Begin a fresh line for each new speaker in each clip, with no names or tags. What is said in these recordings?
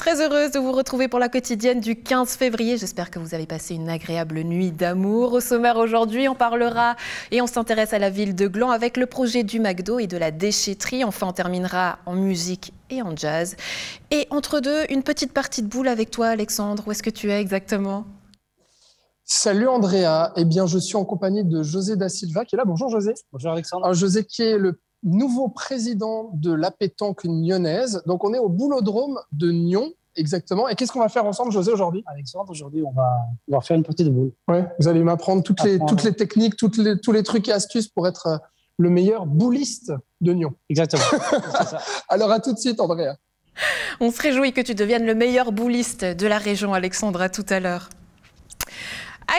Très heureuse de vous retrouver pour la quotidienne du 15 février. J'espère que vous avez passé une agréable nuit d'amour. Au sommaire aujourd'hui, on parlera et on s'intéresse à la ville de Gland avec le projet du McDo et de la déchetterie. Enfin, on terminera en musique et en jazz. Et entre deux, une petite partie de boule avec toi, Alexandre. Où est-ce que tu es exactement ?
Salut Andrea. Eh bien, je suis en compagnie de José da Silva qui est là. Bonjour José.
Bonjour Alexandre.
Alors, José qui est le nouveau président de la pétanque nyonnaise. Donc, on est au boulodrome de Nyon, exactement. Et qu'est-ce qu'on va faire ensemble, José, aujourd'hui ?
Alexandre, aujourd'hui, on va faire une partie de boule.
Ouais, vous allez m'apprendre toutes les techniques, tous les trucs et astuces pour être le meilleur bouliste de Nyon.
Exactement. C'est ça.
Alors, à tout de suite, Andrea.
On se réjouit que tu deviennes le meilleur bouliste de la région, Alexandre. À tout à l'heure.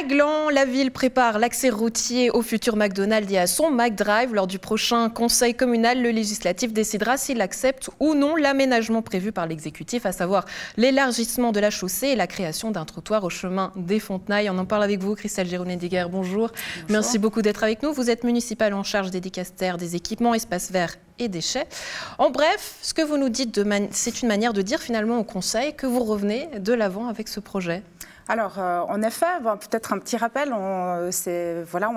À Gland, la ville prépare l'accès routier au futur McDonald's et à son McDrive. Lors du prochain conseil communal, le législatif décidera s'il accepte ou non l'aménagement prévu par l'exécutif, à savoir l'élargissement de la chaussée et la création d'un trottoir au chemin des Fontenailles. On en parle avec vous, Christelle Gironet-Diguer. Bonjour. Merci beaucoup d'être avec nous. Vous êtes municipal en charge des dicastères, des équipements, espaces verts et déchets. En bref, ce que vous nous dites, c'est une manière de dire finalement au conseil que vous revenez de l'avant avec ce projet.
Alors, en effet, peut-être un petit rappel, on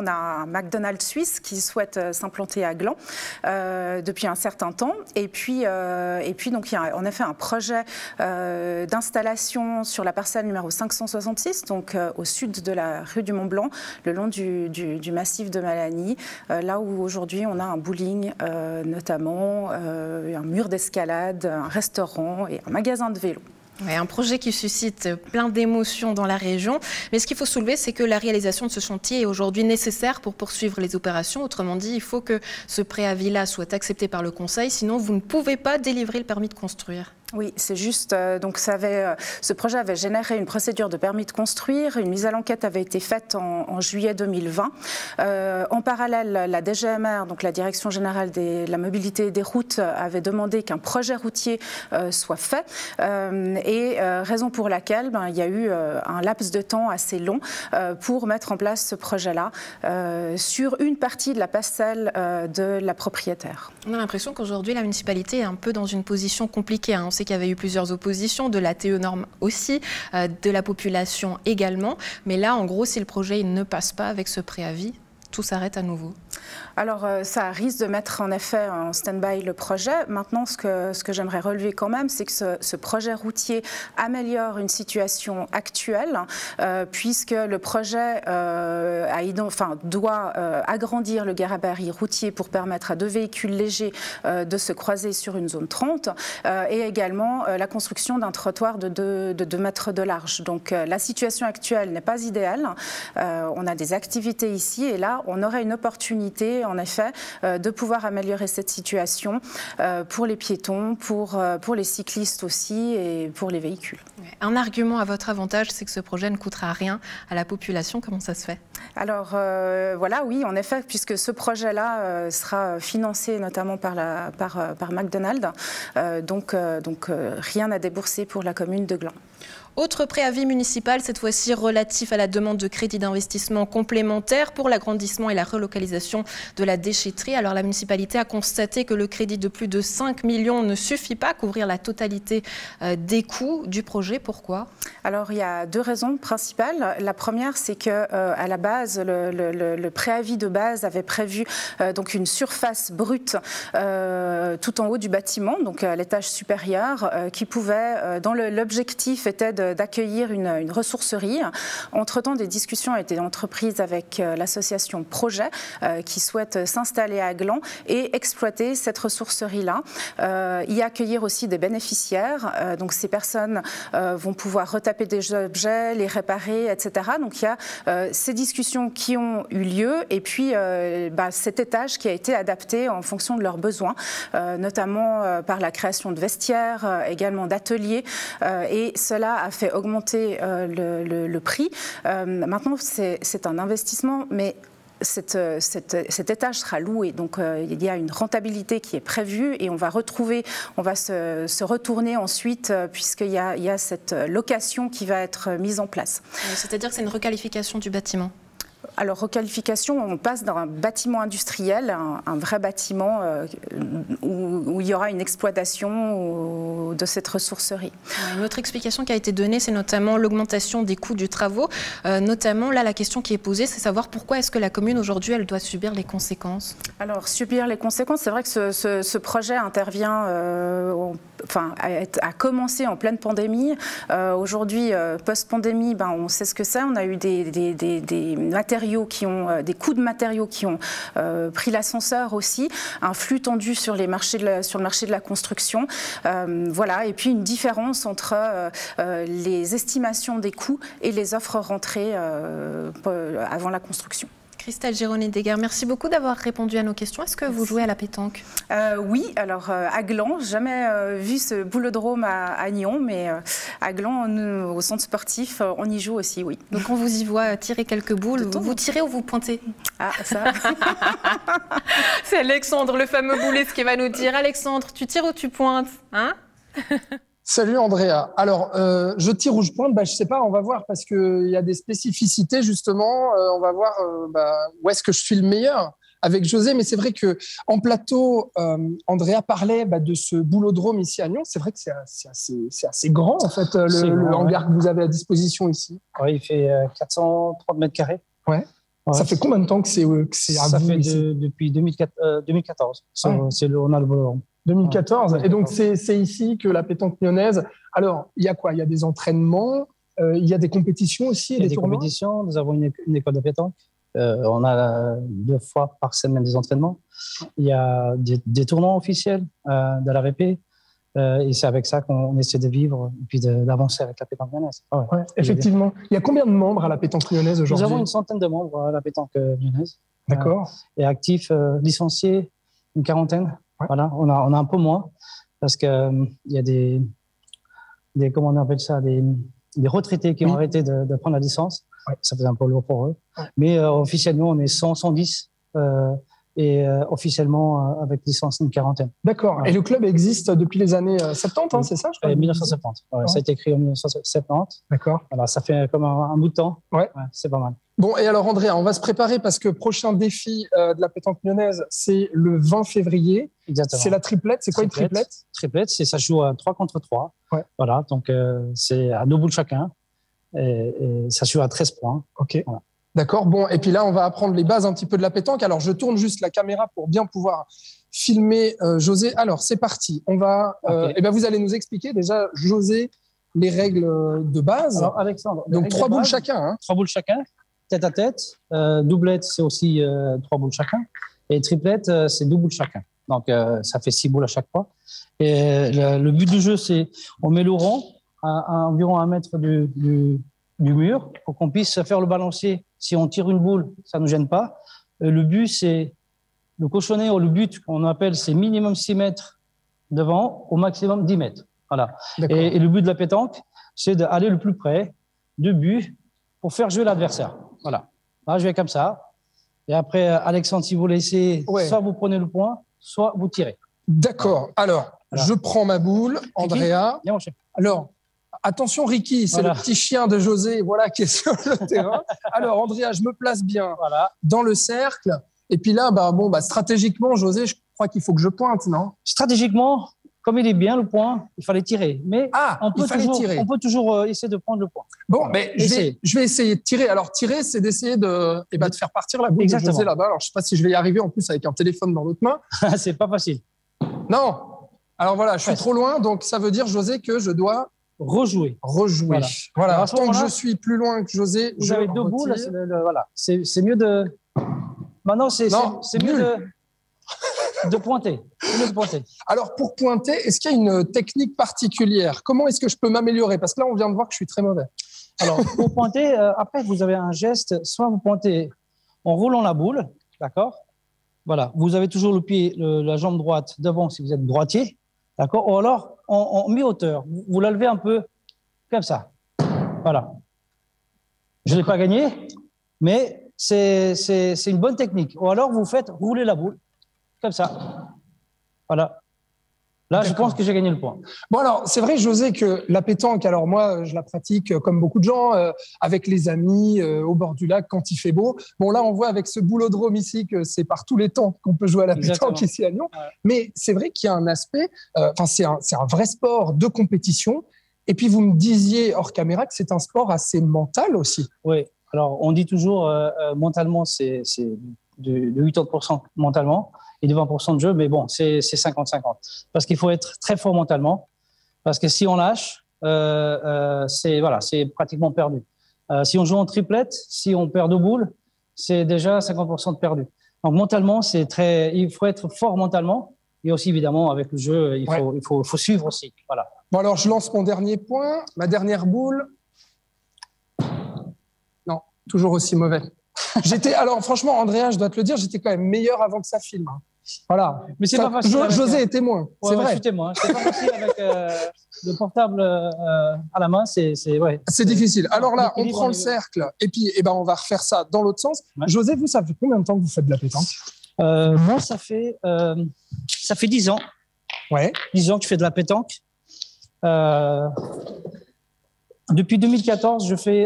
a un McDonald's suisse qui souhaite s'implanter à Gland depuis un certain temps. Et puis donc, il y a en effet un projet d'installation sur la parcelle numéro 566, donc au sud de la rue du Mont-Blanc, le long du massif de Malagny, là où aujourd'hui on a un bowling notamment, un mur d'escalade, un restaurant et un magasin de vélo.
Ouais, un projet qui suscite plein d'émotions dans la région. Mais ce qu'il faut soulever, c'est que la réalisation de ce chantier est aujourd'hui nécessaire pour poursuivre les opérations. Autrement dit, il faut que ce préavis-là soit accepté par le Conseil. Sinon, vous ne pouvez pas délivrer le permis de construire.
Oui, c'est juste. Donc, ce projet avait généré une procédure de permis de construire. Une mise à l'enquête avait été faite en juillet 2020. En parallèle, la DGMR, donc la Direction générale de la mobilité et des routes, avait demandé qu'un projet routier soit fait. Raison pour laquelle il y a eu un laps de temps assez long pour mettre en place ce projet-là sur une partie de la parcelle de la propriétaire.
On a l'impression qu'aujourd'hui, la municipalité est un peu dans une position compliquée. On sait qu'il y avait eu plusieurs oppositions, de la TE Norme aussi, de la population également. Mais là, en gros, si le projet ne passe pas avec ce préavis, tout s'arrête à nouveau.
Alors, ça risque de mettre en effet en stand-by le projet. Maintenant, ce que j'aimerais relever quand même, c'est que ce projet routier améliore une situation actuelle, puisque le projet doit agrandir le gabarit routier pour permettre à 2 véhicules légers de se croiser sur une zone 30, et également la construction d'un trottoir de 2 mètres de large. Donc, la situation actuelle n'est pas idéale. On a des activités ici, et là, on aurait une opportunité en effet, de pouvoir améliorer cette situation pour les piétons, pour les cyclistes aussi et pour les véhicules.
Un argument à votre avantage, c'est que ce projet ne coûtera rien à la population. Comment ça se fait ?
Alors voilà, oui, en effet, puisque ce projet-là sera financé notamment par McDonald's, donc rien à débourser pour la commune de Gland.
Autre préavis municipal, cette fois-ci relatif à la demande de crédit d'investissement complémentaire pour l'agrandissement et la relocalisation de la déchetterie. Alors la municipalité a constaté que le crédit de plus de 5 millions ne suffit pas à couvrir la totalité des coûts du projet. Pourquoi ?
Alors il y a 2 raisons principales. La première, c'est que à la base, le préavis de base avait prévu donc une surface brute tout en haut du bâtiment, donc à l'étage supérieur, qui pouvait, dont l'objectif était d'accueillir une ressourcerie. Entre-temps, des discussions ont été entreprises avec l'association Projet qui souhaite s'installer à Gland et exploiter cette ressourcerie-là. Y accueillir aussi des bénéficiaires. Donc ces personnes vont pouvoir retaper des objets, les réparer, etc. Donc il y a ces discussions qui ont eu lieu et puis cet étage qui a été adapté en fonction de leurs besoins, notamment par la création de vestiaires, également d'ateliers. Et cela a fait augmenter le prix. Maintenant, c'est un investissement, mais cet étage sera loué, donc il y a une rentabilité qui est prévue et on va se retourner ensuite puisqu'il y a cette location qui va être mise en place.
C'est-à-dire que c'est une requalification du bâtiment ?
Alors, requalification, on passe d'un bâtiment industriel à un vrai bâtiment où il y aura une exploitation de cette ressourcerie.
Une autre explication qui a été donnée, c'est notamment l'augmentation des coûts du travaux. Notamment, là, la question qui est posée, c'est savoir pourquoi est-ce que la commune, aujourd'hui, elle doit subir les conséquences?
Alors, subir les conséquences, c'est vrai que ce projet intervient, a commencé en pleine pandémie. Aujourd'hui, post-pandémie, on sait ce que c'est. On a eu des matériaux des coûts de matériaux qui ont pris l'ascenseur aussi, un flux tendu sur le marché de la construction, voilà, et puis une différence entre les estimations des coûts et les offres rentrées avant la construction.
Christelle Gironi-Desguerres, merci beaucoup d'avoir répondu à nos questions. Est-ce que vous jouez à la pétanque?
Oui, alors à Gland, jamais vu ce boulodrome à Nyon, mais à Gland, au centre sportif, on y joue aussi, oui.
Donc on vous y voit tirer quelques boules. Vous tirez ou vous pointez?
Ah, ça
C'est Alexandre, le fameux bouliste, qui va nous dire. Alexandre, tu tires ou tu pointes, hein?
Salut Andrea. Alors, je tire ou je pointe, je sais pas, on va voir parce qu'il y a des spécificités justement. On va voir où est-ce que je suis le meilleur avec José. Mais c'est vrai qu'en plateau, Andrea parlait de ce boulodrome ici à Nyon. C'est vrai que c'est assez grand en fait, le hangar que vous avez à disposition ici.
Oui, il fait 430 mètres carrés.
Ouais. Ça fait combien de temps que c'est à
Ça
vous
fait
ici
depuis 2014.
Ouais.
On a le boulodrome.
2014. Et donc, c'est ici que la pétanque lyonnaise. Alors, il y a quoi? Il y a des entraînements, il y a des compétitions aussi,
Il y a
des
des
tournois.
compétitions. Nous avons une école de pétanque. On a 2 fois par semaine des entraînements. Il y a des tournois officiels de la RP. Et c'est avec ça qu'on essaie de vivre et puis d'avancer avec la pétanque lyonnaise. Ah ouais.
Ouais, effectivement. Il y a combien de membres à la pétanque lyonnaise aujourd'hui?
Nous avons une centaine de membres à la pétanque lyonnaise.
D'accord.
Et actifs, licenciés, une quarantaine.
Ouais.
Voilà, on a un peu moins parce que il y a des comment on appelle ça, des retraités qui ont arrêté de prendre la licence. Ouais. Ça faisait un peu lourd pour eux. Ouais. Mais officiellement, on est 110 et officiellement avec licence une quarantaine.
D'accord. Ouais. Et le club existe depuis les années 70, c'est ça, je crois?
1970. Ouais, ça a été créé en 1970.
D'accord.
Voilà, ça fait comme un bout de temps.
Ouais.
C'est pas mal.
Bon, et alors Andrea, on va se préparer parce que prochain défi de la pétanque lyonnaise, c'est le 20 février.
Exactement.
C'est la triplette. C'est quoi une triplette?
Triplette, ça se joue à 3 contre 3. Ouais. Voilà, donc c'est à 2 boules chacun. Et ça se joue à 13 points.
OK.
Voilà.
D'accord. Bon, et puis là, on va apprendre les bases un petit peu de la pétanque. Alors, je tourne juste la caméra pour bien pouvoir filmer José. Alors, c'est parti. On va. Vous allez nous expliquer déjà, José, les règles de base.
Alors, Alexandre.
Donc, 3 boules chacun. Hein.
3 boules chacun. Tête à tête. Doublette, c'est aussi 3 boules chacun. Et triplette, c'est 2 boules chacun. Donc, ça fait 6 boules à chaque fois. Et le but du jeu, c'est on met le rond à environ 1 mètre du mur pour qu'on puisse faire le balancier. Si on tire une boule, ça ne nous gêne pas. Le but, c'est le cochonnet ou le but qu'on appelle, c'est minimum 6 mètres devant, au maximum 10 mètres. Voilà. Et le but de la pétanque, c'est d'aller le plus près du but pour faire jouer l'adversaire. Voilà. Là, je vais comme ça. Et après, Alexandre, si vous laissez, soit vous prenez le point, soit vous tirez.
D'accord. Alors, je prends ma boule, Andrea.
Viens, mon chef.
Alors, attention, Ricky, c'est le petit chien de José, qui est sur le terrain. Alors, Andrea, je me place bien dans le cercle. Et puis là, stratégiquement, José, je crois qu'il faut que je pointe, non?
Stratégiquement, comme il est bien le point, il fallait tirer. Mais on peut toujours essayer de prendre le point.
Bon, mais je vais essayer de tirer. Alors, tirer, c'est d'essayer de faire partir la boule de José là-bas. Alors, je ne sais pas si je vais y arriver en plus avec un téléphone dans l'autre main.
C'est pas facile.
Non. Alors voilà, je suis trop loin. Donc, ça veut dire, José, que je dois
rejouer.
Voilà. Tant que je suis plus loin que José,
vous avez 2 boules. C'est mieux de. Maintenant, c'est mieux de pointer.
Alors, pour pointer, est-ce qu'il y a une technique particulière? Comment est-ce que je peux m'améliorer? Parce que là, on vient de voir que je suis très mauvais.
Alors, pour pointer, après, vous avez un geste. Soit vous pointez en roulant la boule, d'accord? Voilà. Vous avez toujours le pied, la jambe droite devant si vous êtes droitier, d'accord? Ou alors, en mi-hauteur. Vous la levez un peu comme ça. Voilà. Je n'ai pas gagné, mais c'est une bonne technique. Ou alors, vous faites rouler la boule comme ça. Voilà. Là, je pense que j'ai gagné le point.
Bon, alors, c'est vrai, José, que la pétanque, alors moi, je la pratique comme beaucoup de gens, avec les amis, au bord du lac, quand il fait beau. Bon, là, on voit avec ce boulodrome ici que c'est par tous les temps qu'on peut jouer à la pétanque ici à Lyon. Ouais. Mais c'est vrai qu'il y a un aspect, c'est un vrai sport de compétition. Et puis, vous me disiez hors caméra que c'est un sport assez mental aussi.
Oui, alors on dit toujours mentalement, c'est de 80% mentalement et de 20% de jeu, mais bon, c'est 50-50. Parce qu'il faut être très fort mentalement, parce que si on lâche, c'est pratiquement perdu. Si on joue en triplette, si on perd 2 boules, c'est déjà 50% de perdu. Donc mentalement, il faut être fort mentalement, et aussi évidemment avec le jeu, il faut suivre aussi. Voilà.
Bon, alors je lance mon dernier point, ma dernière boule. Non, toujours aussi mauvais. Alors franchement, Andrea, je dois te le dire, j'étais quand même meilleur avant que ça filme. Voilà.
Mais c'est pas facile.
José est témoin.
Ouais,
c'est vrai.
Je suis témoin. C'est pas facile avec le portable à la main. C'est
difficile. Alors là, on prend le cercle et puis on va refaire ça dans l'autre sens. Ouais. José, vous, ça fait combien de temps que vous faites de la pétanque?
Moi, ça fait 10 ans.
Ouais.
10 ans que je fais de la pétanque. Depuis 2014, je fais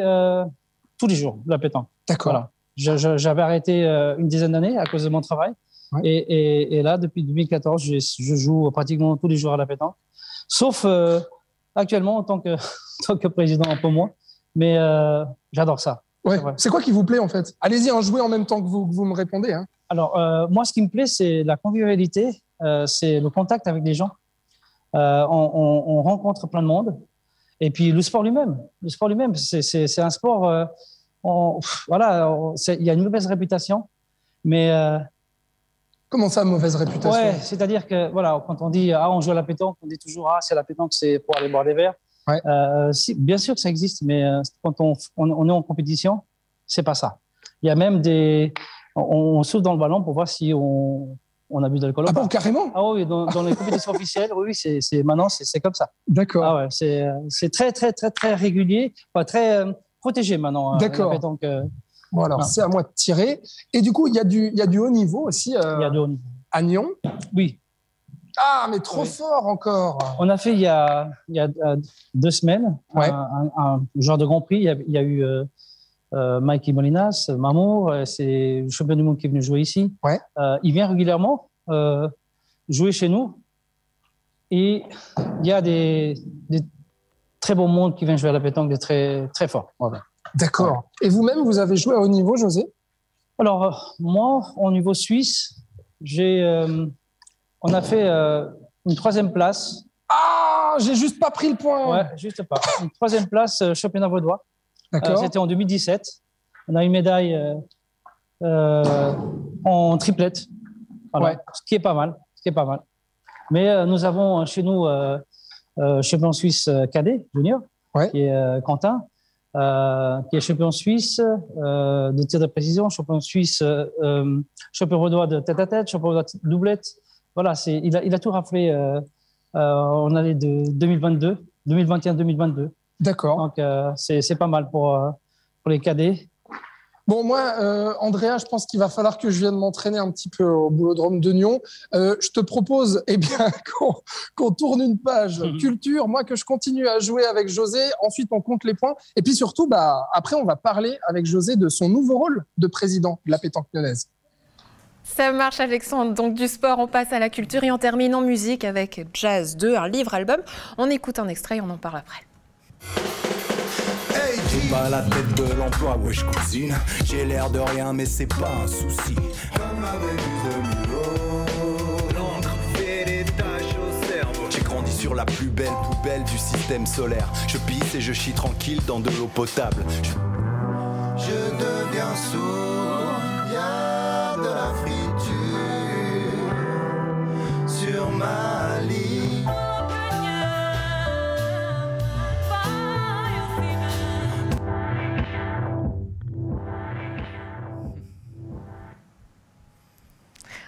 tous les jours de la pétanque.
D'accord.
Voilà. J'avais arrêté une dizaine d'années à cause de mon travail. Ouais. Et là, depuis 2014, je joue pratiquement tous les jours à la pétanque. Sauf actuellement en tant que président, un peu moins. Mais j'adore ça.
Ouais. C'est quoi qui vous plaît en fait? Allez-y, jouez en même temps que vous me répondez. Hein.
Alors, moi, ce qui me plaît, c'est la convivialité, c'est le contact avec les gens. On rencontre plein de monde. Et puis, le sport lui-même, c'est un sport... il y a une mauvaise réputation, mais...
Comment ça, mauvaise réputation?
Ouais, c'est-à-dire que voilà, quand on dit on joue à la pétanque, on dit toujours c'est la pétanque, c'est pour aller boire des verres. Ouais. Bien sûr que ça existe, mais quand on est en compétition, c'est pas ça. Il y a même on souffle dans le ballon pour voir si on a bu d'alcool.
Ah bon, carrément?
Ah oui, dans les compétitions officielles, oui, maintenant c'est comme ça.
D'accord.
Ah ouais, c'est très très très très régulier, pas très protégé maintenant.
D'accord.
La pétanque.
Bon, alors, c'est à moi de tirer. Et du coup, il y a du haut niveau aussi.
Il y a du haut niveau.
À Nyon?
Oui.
Ah, mais trop fort encore.
On a fait il y a 2 semaines un genre de Grand Prix. Il y a eu Mikey Molinas, Mamour, c'est le champion du monde qui est venu jouer ici.
Ouais.
Il vient régulièrement jouer chez nous. Et il y a des très beaux mondes qui viennent jouer à la pétanque, des très, très forts. Voilà.
D'accord. Et vous-même, vous avez joué à haut niveau, José?
Alors, moi, au niveau suisse, on a fait une 3e place.
Ah, j'ai juste pas pris le point.
Ouais, juste pas. Une 3e place, championnat vaudois.
D'accord.
C'était en 2017. On a une médaille en triplette. Voilà. Ouais. Ce qui est pas mal. Mais nous avons chez nous champion suisse cadet, junior, qui est Quentin. Qui est champion suisse de tir de précision, champion suisse, champion vaudois de tête-à-tête, champion vaudois de doublette. Voilà, il a tout raflé en année de 2021-2022.
D'accord.
Donc, c'est pas mal pour les cadets.
Bon, moi, Andrea, je pense qu'il va falloir que je vienne m'entraîner un petit peu au boulodrome de Nyon. Je te propose qu'on tourne une page culture, moi que je continue à jouer avec José, ensuite on compte les points, et puis surtout, après on va parler avec José de son nouveau rôle de président de la pétanque lyonnaise.
Ça marche, Alexandre. Donc du sport, on passe à la culture et on termine en musique avec Jazz 2, un livre-album. On écoute un extrait et on en parle après.
J'ai pas la tête de l'emploi, wesh cousine. J'ai l'air de rien, mais c'est pas un souci. Comme la Vénus de Milo, l'encre fait des taches au cerveau. J'ai grandi sur la plus belle poubelle du système solaire. Je pisse et je chie tranquille dans de l'eau potable. Je deviens sourd, y'a de la friture sur ma ligne.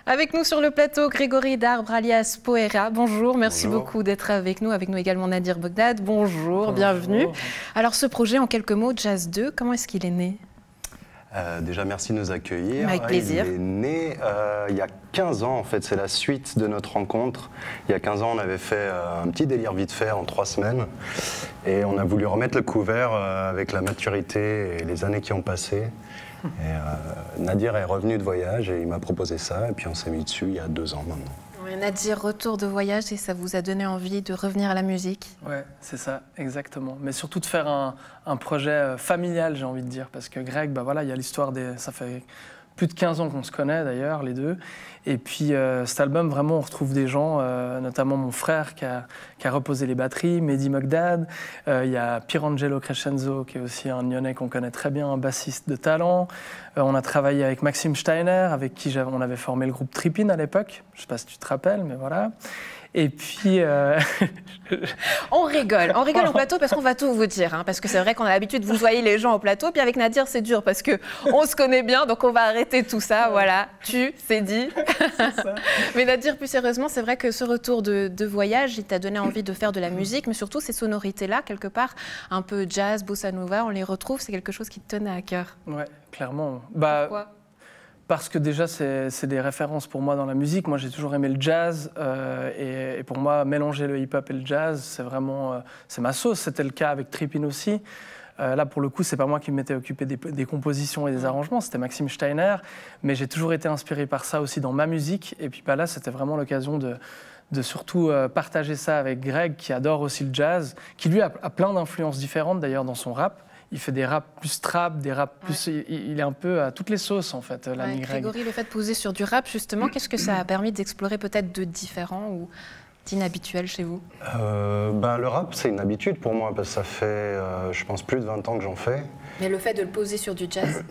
Avec nous sur le plateau, Grégory Darbre, alias Poera. Bonjour, merci beaucoup d'être avec nous. Avec nous également Nadir Bogdad. Bonjour, bienvenue. Alors ce projet, en quelques mots, Jazz 2, comment est-ce qu'il est né ?
Déjà, merci de nous accueillir.
Avec plaisir.
Il est né il y a 15 ans, en fait, c'est la suite de notre rencontre. Il y a 15 ans, on avait fait un petit délire vite fait en 3 semaines. Et on a voulu remettre le couvert avec la maturité et les années qui ont passé. Et Nadir est revenu de voyage et il m'a proposé ça. Et puis on s'est mis dessus il y a 2 ans maintenant.
Nadir, retour de voyage et ça vous a donné envie de revenir à la musique?
Ouais, c'est ça, exactement. Mais surtout de faire un projet familial, j'ai envie de dire. Parce que Greg, bah voilà, il y a l'histoire des... Ça fait plus de 15 ans qu'on se connaît d'ailleurs, les deux. Et puis cet album, vraiment, on retrouve des gens, notamment mon frère qui a reposé les batteries, Mehdi Mogdad. Il y a Pierangelo Crescenzo, qui est aussi un Lyonnais qu'on connaît très bien, un bassiste de talent. On a travaillé avec Maxime Steiner, avec qui on avait formé le groupe Trippin à l'époque. Je ne sais pas si tu te rappelles, mais voilà. Et puis...
on rigole au plateau parce qu'on va tout vous dire. Hein, parce que c'est vrai qu'on a l'habitude de vous voyer les gens au plateau. Puis avec Nadir, c'est dur parce qu'on se connaît bien. Donc on va arrêter tout ça. Voilà, c'est dit. Ça. Mais Nadir, plus sérieusement, c'est vrai que ce retour de voyage, il t'a donné envie de faire de la musique. Mais surtout, ces sonorités-là, quelque part, un peu jazz, bossa nova, on les retrouve. C'est quelque chose qui te tenait à cœur.
Ouais, clairement.
Pourquoi ?
Parce que déjà, c'est des références pour moi dans la musique. Moi, j'ai toujours aimé le jazz. Et pour moi, mélanger le hip-hop et le jazz, c'est vraiment... c'est ma sauce. C'était le cas avec Trippin aussi. Là, pour le coup, c'est pas moi qui m'étais occupé des compositions et des arrangements. C'était Maxime Steiner. Mais j'ai toujours été inspiré par ça aussi dans ma musique. Et puis là, c'était vraiment l'occasion de surtout partager ça avec Greg, qui adore aussi le jazz, qui lui a plein d'influences différentes d'ailleurs dans son rap. Il fait des raps plus trap, des raps plus... Ouais. Il est un peu à toutes les sauces, en fait, l'ami Greg.
Grégory, le fait de poser sur du rap, justement, qu'est-ce que ça a permis d'explorer peut-être de différent ou d'inhabituel chez vous?
Le rap, c'est une habitude pour moi, parce que ça fait, je pense, plus de 20 ans que j'en fais.
Mais le fait de le poser sur du jazz?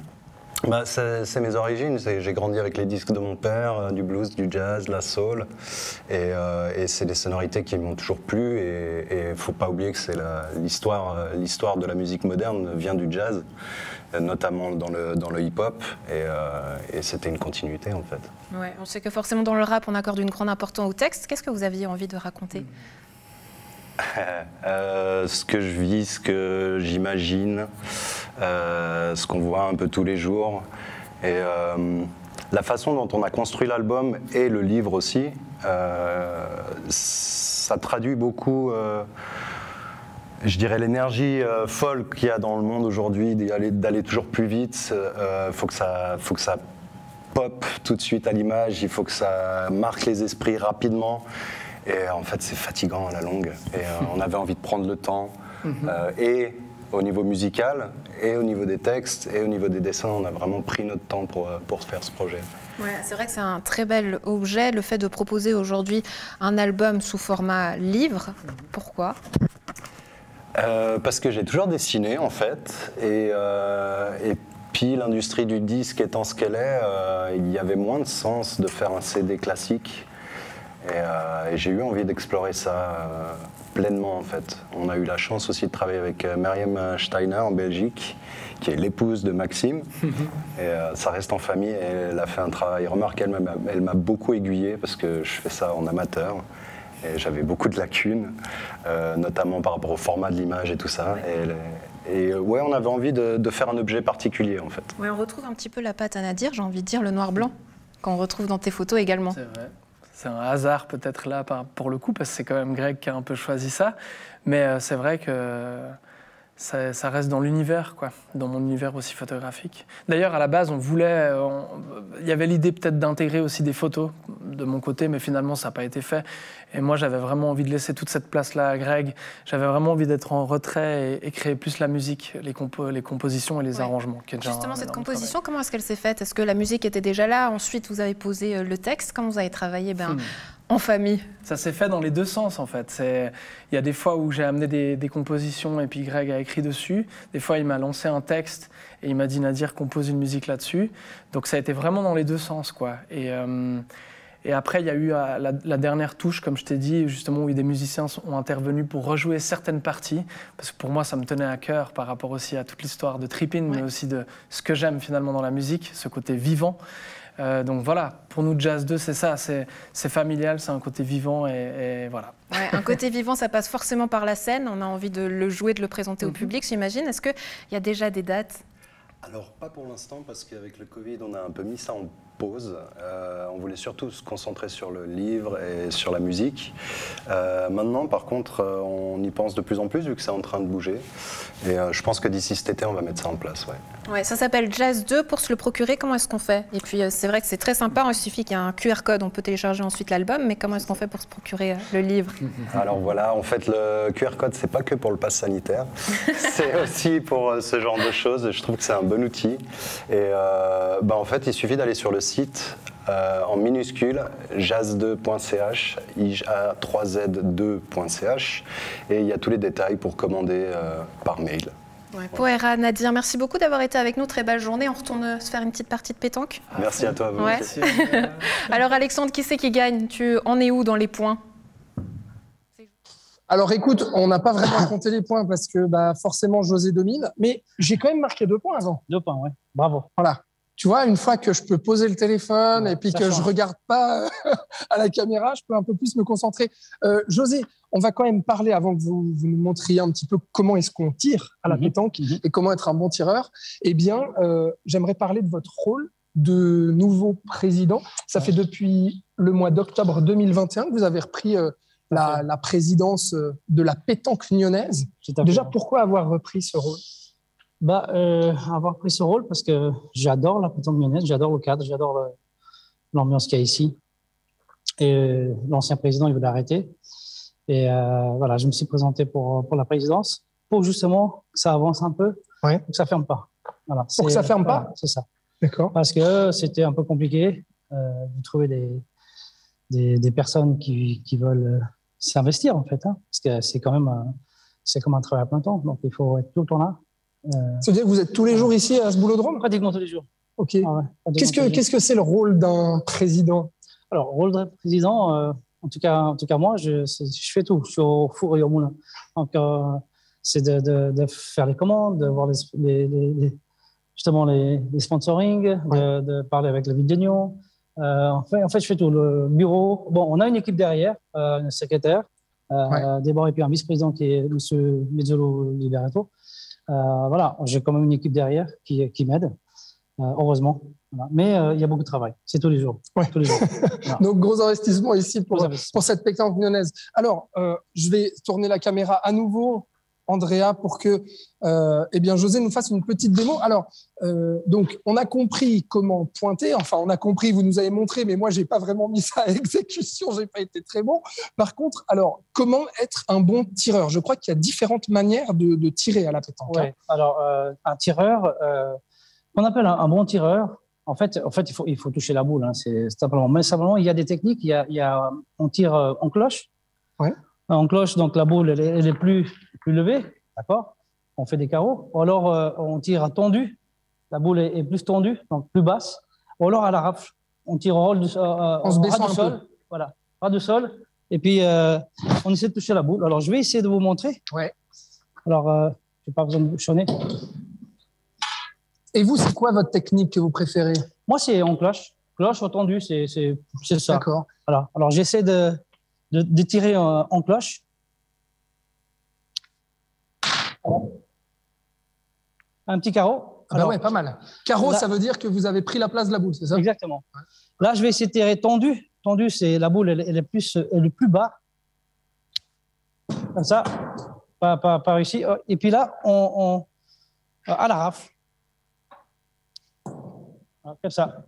C'est mes origines. J'ai grandi avec les disques de mon père, du blues, du jazz, de la soul. Et c'est des sonorités qui m'ont toujours plu. Et il ne faut pas oublier que c'est l'histoire de la musique moderne vient du jazz, notamment dans le hip-hop. Et c'était une continuité, en fait.
Ouais, on sait que forcément, dans le rap, on accorde une grande importance au texte. Qu'est-ce que vous aviez envie de raconter?
Ce que je vis, ce que j'imagine, ce qu'on voit un peu tous les jours. Et la façon dont on a construit l'album et le livre aussi, ça traduit beaucoup, je dirais, l'énergie folle qu'il y a dans le monde aujourd'hui, d'aller toujours plus vite. Faut que ça pop tout de suite à l'image, il faut que ça marque les esprits rapidement. Et en fait, c'est fatigant à la longue. Et on avait envie de prendre le temps. Et au niveau musical, et au niveau des textes, et au niveau des dessins, on a vraiment pris notre temps pour faire ce projet.
Ouais, c'est vrai que c'est un très bel objet, le fait de proposer aujourd'hui un album sous format livre. Pourquoi ?
Parce que j'ai toujours dessiné, en fait. Et puis, l'industrie du disque étant ce qu'elle est, il y avait moins de sens de faire un CD classique. Et j'ai eu envie d'explorer ça pleinement, en fait. On a eu la chance aussi de travailler avec Myriam Steiner en Belgique, qui est l'épouse de Maxime. Et ça reste en famille et elle a fait un travail remarquable. Elle m'a beaucoup aiguillé parce que je fais ça en amateur. Et j'avais beaucoup de lacunes, notamment par rapport au format de l'image et tout ça. Et ouais, on avait envie de faire un objet particulier, en fait.
Ouais, on retrouve un petit peu la patte à Nadir, j'ai envie de dire, le noir-blanc, qu'on retrouve dans tes photos également.
C'est vrai. C'est un hasard peut-être là pour le coup, parce que c'est quand même Greg qui a un peu choisi ça. Mais c'est vrai que ça reste dans l'univers, quoi, dans mon univers aussi photographique. D'ailleurs, à la base, il y avait l'idée peut-être d'intégrer aussi des photos de mon côté, mais finalement, ça n'a pas été fait. Et moi, j'avais vraiment envie de laisser toute cette place-là à Greg. J'avais vraiment envie d'être en retrait et créer plus la musique, les compositions et les arrangements.
Justement, cette composition, comment est-ce qu'elle s'est faite? Est-ce que la musique était déjà là? Ensuite, vous avez posé le texte. Comment vous avez travaillé en famille?
Ça s'est fait dans les deux sens, en fait. Il y a des fois où j'ai amené des compositions et puis Greg a écrit dessus. Des fois, il m'a lancé un texte et il m'a dit « Nadir, compose une musique là-dessus ». Donc ça a été vraiment dans les deux sens, quoi. Et après, il y a eu la dernière touche, comme je t'ai dit, justement, où des musiciens ont intervenu pour rejouer certaines parties. Parce que pour moi, ça me tenait à cœur par rapport aussi à toute l'histoire de Trippin, mais aussi de ce que j'aime finalement dans la musique, ce côté vivant. Donc voilà, pour nous, Jazz 2, c'est ça, c'est familial, c'est un côté vivant et voilà.
Ouais, un côté vivant, ça passe forcément par la scène. On a envie de le jouer, de le présenter au public, j'imagine. Est-ce qu'il y a déjà des dates ?
Alors, pas pour l'instant, parce qu'avec le Covid, on a un peu mis ça en pause. On voulait surtout se concentrer sur le livre et sur la musique. Maintenant, par contre, on y pense de plus en plus, vu que c'est en train de bouger. Et je pense que d'ici cet été, on va mettre ça en place. Ouais.
Ouais, ça s'appelle Jazz 2. Pour se le procurer, comment est-ce qu'on fait? Et puis, c'est vrai que c'est très sympa. Il suffit qu'il y ait un QR code, on peut télécharger ensuite l'album. Mais comment est-ce qu'on fait pour se procurer le livre?
Alors voilà, en fait, le QR code, c'est pas que pour le pass sanitaire. C'est aussi pour ce genre de choses. Je trouve que c'est un bon outil. Et en fait, il suffit d'aller sur le site en minuscule jazz2.ch, ija3z2.ch, et il y a tous les détails pour commander par mail.
Ouais, Poera, Nadir, merci beaucoup d'avoir été avec nous. Très belle journée. On retourne se faire une petite partie de pétanque.
Merci à toi.
Ouais. Alors Alexandre, qui c'est qui gagne? Tu en es où dans les points?
Alors écoute, on n'a pas vraiment compté les points parce que forcément José domine, mais j'ai quand même marqué 2 points avant.
2 points, ouais. Bravo.
Voilà. Tu vois, une fois que je peux poser le téléphone et puis que je regarde pas à la caméra, je peux un peu plus me concentrer. José, on va quand même parler, avant que vous nous montriez un petit peu comment est-ce qu'on tire à la pétanque et comment être un bon tireur. Eh bien, j'aimerais parler de votre rôle de nouveau président. Ça fait depuis le mois d'octobre 2021 que vous avez repris la présidence de la pétanque nyonnaise. Déjà, pourquoi avoir repris ce rôle?
Avoir pris ce rôle parce que j'adore la pétanque nyonnaise, j'adore le cadre, j'adore l'ambiance qu'il y a ici. Et l'ancien président, il veut l'arrêter. Et voilà, je me suis présenté pour la présidence, pour justement que ça avance un peu, pour que ça ne ferme pas. Voilà,
pour que ça ne ferme pas?
C'est ça.
D'accord.
Parce que c'était un peu compliqué de trouver des personnes qui veulent s'investir, en fait. Hein, parce que c'est quand même c'est comme un travail à plein temps. Donc, il faut être tout le temps là.
Ça veut dire que vous êtes tous les jours ici à ce boulodrome?
Pratiquement tous les jours.
Ok. Qu'est-ce que c'est le rôle d'un président?
Alors, rôle de président, en tout cas moi, je fais tout. Je suis au four et au moulin. Donc, c'est de faire les commandes, de voir justement les sponsoring, de parler avec la ville d'Union. En fait, je fais tout. Le bureau. Bon, on a une équipe derrière, un secrétaire, d'abord, et puis un vice-président qui est M. Mezzolo Liberato. Voilà, j'ai quand même une équipe derrière qui m'aide, heureusement. Voilà. Mais il y a beaucoup de travail, c'est tous les jours.
Ouais.
Tous les jours. Voilà.
Donc, gros investissement ici pour cette pétanque nyonnaise. Alors, je vais tourner la caméra à nouveau, Andrea, pour que José nous fasse une petite démo. Alors, donc, on a compris comment pointer. Enfin, on a compris, vous nous avez montré, mais moi, je n'ai pas vraiment mis ça à exécution. Je n'ai pas été très bon. Par contre, alors, comment être un bon tireur? Je crois qu'il y a différentes manières de tirer à la pétanque.
Ouais. Alors, un tireur, qu'on appelle un bon tireur, en fait, il faut toucher la boule. Hein, c'est simplement. Mais simplement, il y a des techniques. On tire en cloche.
Ouais.
En cloche, donc la boule, elle est plus levée, d'accord? On fait des carreaux. Ou alors, on tire à tendu. La boule est plus tendue, donc plus basse. Ou alors à la rafle. On tire au ras du sol. Voilà, ras du sol. Et puis, on essaie de toucher la boule. Alors, je vais essayer de vous montrer.
Ouais.
Alors, je n'ai pas besoin de bouchonner.
Et vous, c'est quoi votre technique que vous préférez?
Moi, c'est en cloche. Cloche au tendu, c'est ça.
D'accord.
Voilà. Alors, j'essaie de tirer en cloche. Un petit carreau.
Alors, ouais, pas mal. Carreau, là, ça veut dire que vous avez pris la place de la boule, c'est ça?
Exactement. Ouais. Là, je vais essayer de tirer tendu. Tendu, c'est la boule, elle est plus bas. Comme ça. Pas réussi. Et puis là, on à la rafle. Voilà, comme ça.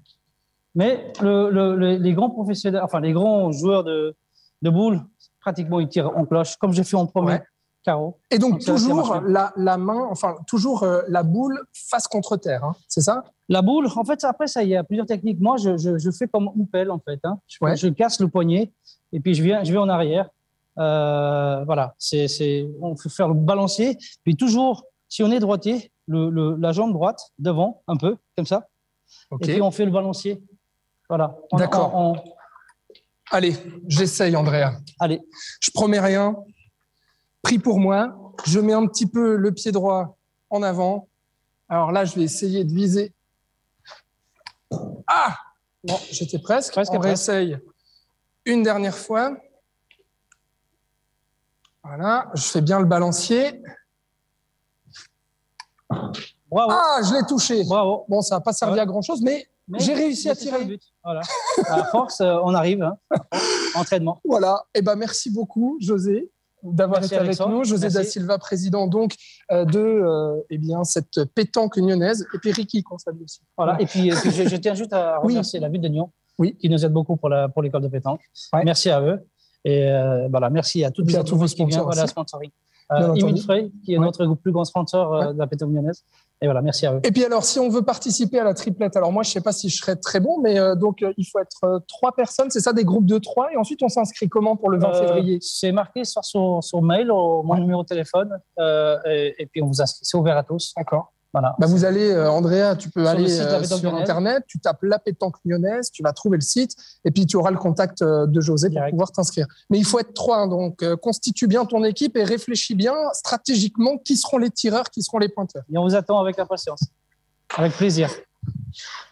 Mais les grands professionnels, enfin les grands joueurs de boules, pratiquement ils tirent en cloche, comme j'ai fait en premier carreau.
Et donc toujours la main, enfin toujours la boule face contre terre, hein, c'est ça?
La boule, en fait, après ça, il y a plusieurs techniques. Moi, je fais comme une pelle en fait. Hein. Je casse le poignet et puis je vais en arrière. Voilà, on fait faire le balancier. Puis toujours, si on est droitier, la jambe droite devant, un peu comme ça. Okay. Et puis on fait le balancier. Voilà.
D'accord. Allez, j'essaye, Andrea.
Allez.
Je promets rien. Pris pour moi. Je mets un petit peu le pied droit en avant. Alors là, je vais essayer de viser. Ah! Bon, j'étais presque. On réessaye une dernière fois. Voilà. Je fais bien le balancier.
Bravo.
Ah, je l'ai touché.
Bravo.
Bon, ça n'a pas servi
Ouais.
à grand-chose, mais j'ai réussi à
c'était ça le
tirer.
but. Voilà. À force, on arrive. Hein. Entraînement.
Voilà. Eh ben, merci beaucoup, José, d'avoir
Merci,
été avec
Alexandre.
nous. José
Merci.
da Silva, président donc de cette pétanque lyonnaise. Et puis Ricky, qu'on salue aussi.
Voilà. Et puis je tiens juste à
Oui.
remercier la ville de Nyon,
Oui.
qui nous aide beaucoup pour l'école de pétanque.
Ouais.
Merci à eux. Et voilà, merci à toutes
Et puis
les
à tous vos
entreprises qui viennent,
sponsors
voilà,
aussi.
sponsoring.
Bien entendu.
Emile Frey, qui est
Ouais.
notre plus grand sponsor de la pétanque lyonnaise. Et voilà, merci à eux.
Et puis alors, si on veut participer à la triplette, alors moi, je ne sais pas si je serais très bon, mais donc il faut être 3 personnes, c'est ça, des groupes de 3. Et ensuite, on s'inscrit comment pour le 20 février?
C'est marqué sur mail, mon numéro de téléphone, et puis on vous inscrit. C'est ouvert à tous.
D'accord.
Voilà.
Bah, vous allez, Andrea, tu peux
Sur le
aller
site de la pétanque
sur
lyonnaise.
Internet, tu tapes la pétanque lyonnaise, tu vas trouver le site, et puis tu auras le contact de José pour
Direct.
pouvoir t'inscrire. Mais il faut être 3, hein, donc constitue bien ton équipe et réfléchis bien stratégiquement qui seront les tireurs, qui seront les pointeurs.
Et on vous attend avec impatience. Avec plaisir.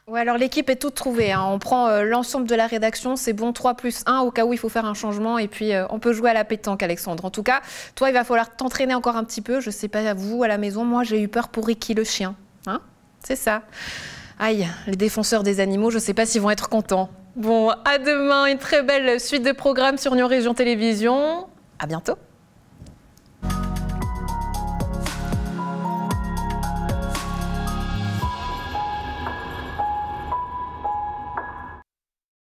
Ouais, alors l'équipe est toute trouvée, hein. On prend l'ensemble de la rédaction, c'est bon, 3+1 au cas où il faut faire un changement et puis on peut jouer à la pétanque, Alexandre. En tout cas, toi, il va falloir t'entraîner encore un petit peu. Je sais pas à vous, à la maison, moi j'ai eu peur pour Ricky le chien. Hein, c'est ça. Aïe, les défenseurs des animaux, je sais pas s'ils vont être contents. Bon, à demain, une très belle suite de programmes sur Nyon Région Télévision. À bientôt.